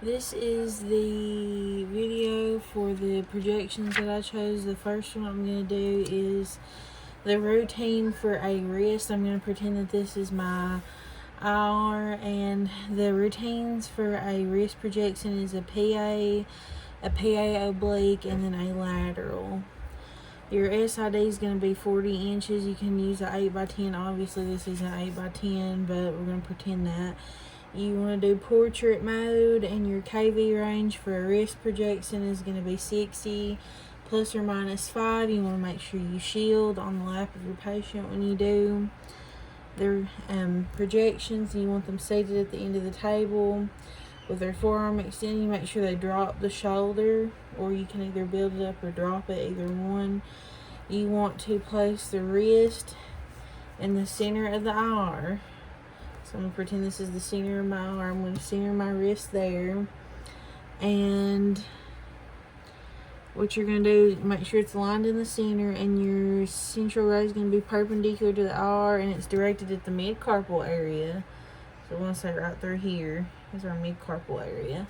This is the video for the projections that I chose. The first one I'm going to do is the routine for a wrist. I'm going to pretend that this is my IR, and the routines for a wrist projection is a PA oblique, and then a lateral. Your SID is going to be 40 inches. You can use an 8x10. Obviously, this is an 8x10, but we're going to pretend that. You want to do portrait mode, and your KV range for a wrist projection is going to be 60 plus or minus 5. You want to make sure you shield on the lap of your patient when you do their projections. You want them seated at the end of the table with their forearm extended. You make sure they drop the shoulder, or you can either build it up or drop it, either one. You want to place the wrist in the center of the IR. So I'm going to pretend this is the center of my arm. I'm going to center my wrist there. And what you're going to do, make sure it's aligned in the center, and your central ray is going to be perpendicular to the IR, and it's directed at the mid-carpal area. So I'm going to say right through here is our mid-carpal area.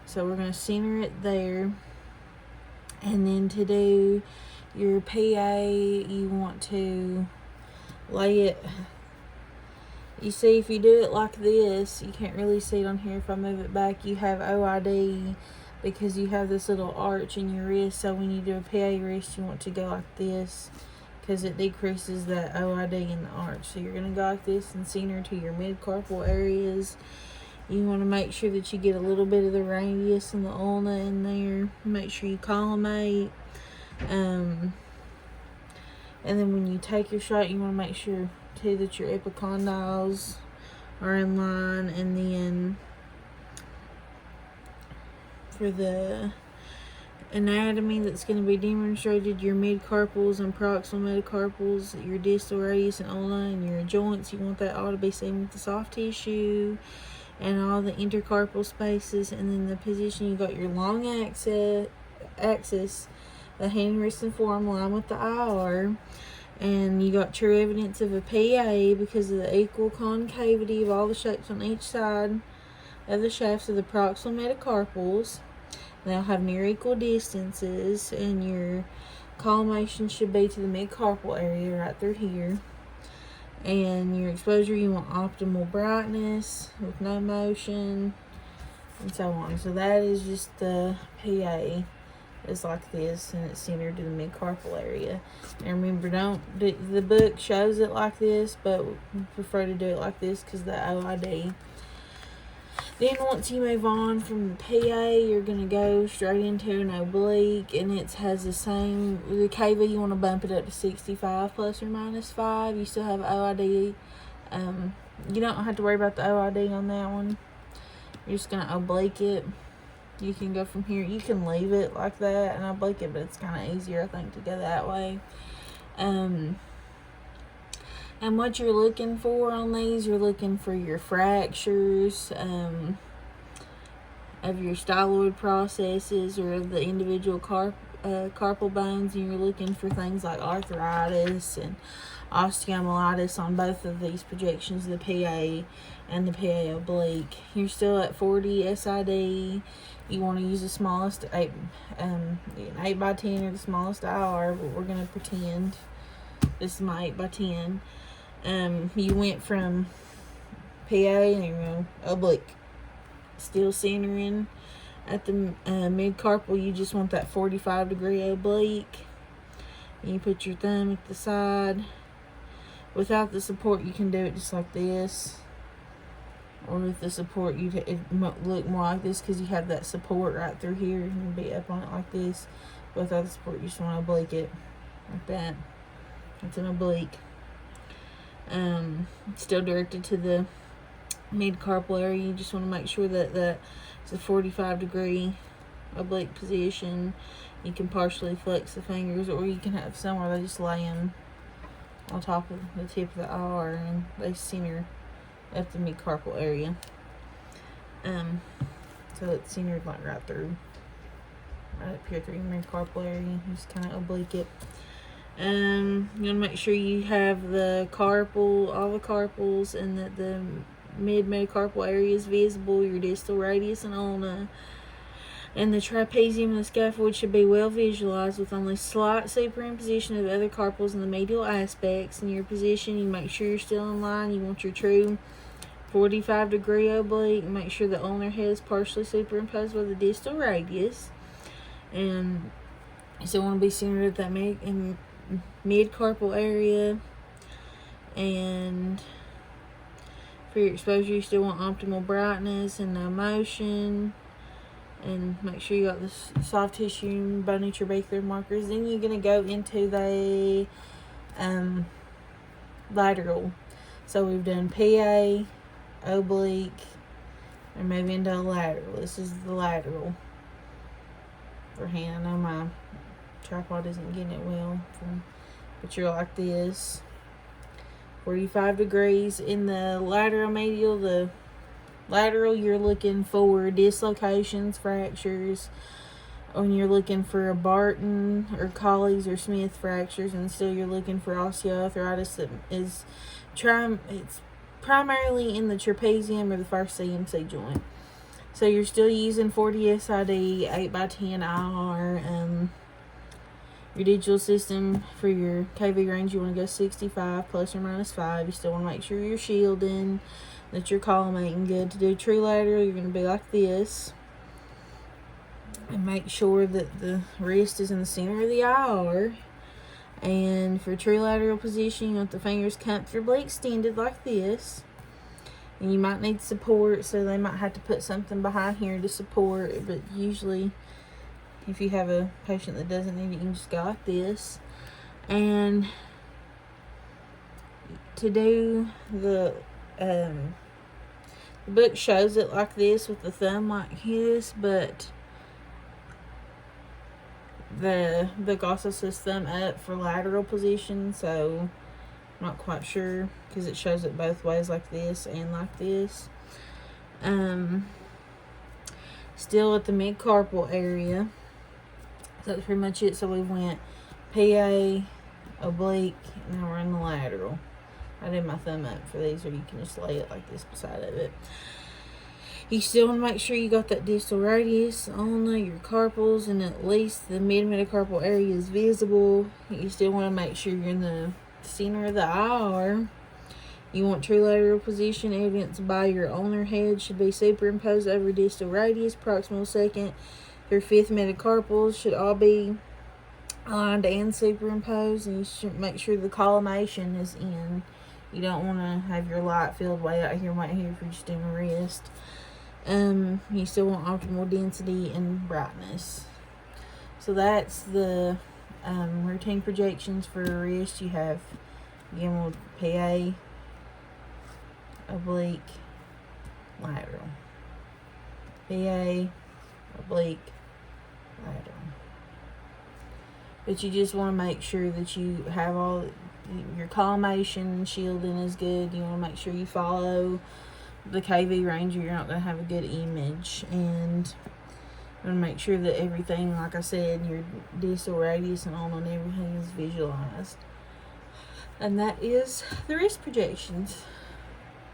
So we're going to center it there. And then to do your PA, you want to lay it. You see, if you do it like this, you can't really see it on here. If I move it back, you have OID because you have this little arch in your wrist. So when you do a PA wrist, you want to go like this because it decreases that OID in the arch. So you're going to go like this and center to your mid-carpal areas. You want to make sure that you get a little bit of the radius and the ulna in there. Make sure you collimate. And then when you take your shot, you want to make sure too that your epicondyles are in line. And then for the anatomy that's going to be demonstrated, your mid-carpals and proximal metacarpals, your distal radius and ulna, and your joints, you want that all to be seen with the soft tissue and all the intercarpal spaces. And then the position, you got your long axis, the hand, wrist, and forearm line with the IR. And you got true evidence of a PA because of the equal concavity of all the shapes on each side of the shafts of the proximal metacarpals. They'll have near equal distances, and your collimation should be to the mid-carpal area right through here. And your exposure, you want optimal brightness with no motion, and so on. So that is just the PA. It's like this, and it's centered to the mid-carpal area. And remember, the book shows it like this, but we prefer to do it like this because the OID. Then once you move on from the PA, you're going to go straight into an oblique, and it has the same, the KV, you want to bump it up to 65 plus or minus 5. You still have OID. You don't have to worry about the OID on that one. You're just going to oblique it. You can go from here. You can leave it like that and oblique it, but it's kind of easier, I think, to go that way. And what you're looking for on these, you're looking for your fractures of your styloid processes or of the individual carpal bones, and you're looking for things like arthritis and osteomyelitis on both of these projections, the PA and the PA oblique. You're still at 40 SID. You want to use the smallest 8x10 or the smallest IR, but we're going to pretend this is my 8x10. You went from PA and oblique. Still centering at the mid-carpal. You just want that 45-degree oblique. You put your thumb at the side. Without the support, you can do it just like this. Or with the support, it might look more like this because you have that support right through here. You can be up on it like this. Without the support, you just want to oblique it like that. It's an oblique. Still directed to the mid-carpal area. You just want to make sure that it's a 45-degree oblique position. You can partially flex the fingers, or you can have some where they just lay them on top of the tip of the IR and they center at the mid-carpal area. So it's centered like right through, right up here through your mid-carpal area. You just kind of oblique it. You want to make sure you have the carpal, all the carpals, and that the mid-metacarpal area is visible, your distal radius and ulna, and the trapezium and the scaphoid should be well visualized with only slight superimposition of other carpals in the medial aspects. In your position, you make sure you're still in line. You want your true 45-degree oblique. Make sure the ulnar head is partially superimposed by the distal radius. And you still want to be centered at that mid-carpal area. And for your exposure, you still want optimal brightness and no motion. And make sure you got the soft tissue and bony trabecular markers. Then you're going to go into the lateral. So we've done PA, oblique, and maybe into lateral. This is the lateral for hand. I know my tripod isn't getting it well, but you're like this. 45 degrees. In the lateral medial, the lateral, you're looking for dislocations, fractures, when you're looking for a Barton or Colles or Smith fractures, and still you're looking for osteoarthritis that is it's primarily in the trapezium or the first CMC joint. So you're still using 40 SID, 8x10 IR. Your digital system for your KV range, you want to go 65 plus or minus 5. You still want to make sure you're shielding, that you're collimating good. To do true lateral, you're going to be like this. And make sure that the wrist is in the center of the IR. And for true lateral position, you want the fingers comfortably extended like this. And you might need support, so they might have to put something behind here to support. But usually, if you have a patient that doesn't need it, you can just go like this. And to do the book shows it like this with the thumb like this, but the book also says thumb up for lateral position, so I'm not quite sure because it shows it both ways, like this and like this. Still at the mid-carpal area. So that's pretty much it. So we went PA, oblique, and now we're in the lateral. I did my thumb up for these, or you can just lay it like this beside of it. You still want to make sure you got that distal radius on your carpals, and at least the mid-metacarpal area is visible. You still want to make sure you're in the center of the IR. You want true lateral position evidenced by your ulnar head should be superimposed over distal radius, proximal second. Your fifth metacarpals should all be aligned and superimposed, and you should make sure the collimation is in. You don't want to have your light field way out here, right here, if you're just doing a wrist. You still want optimal density and brightness. So that's the routine projections for a wrist. You have, again, with PA, oblique, lateral. PA, oblique, lateral. But you just want to make sure that you have all your collimation and shielding is good. You want to make sure you follow the KV range, or you're not going to have a good image. And you want to make sure that everything, like I said, your distal radius and all, and everything is visualized. And that is the wrist projections.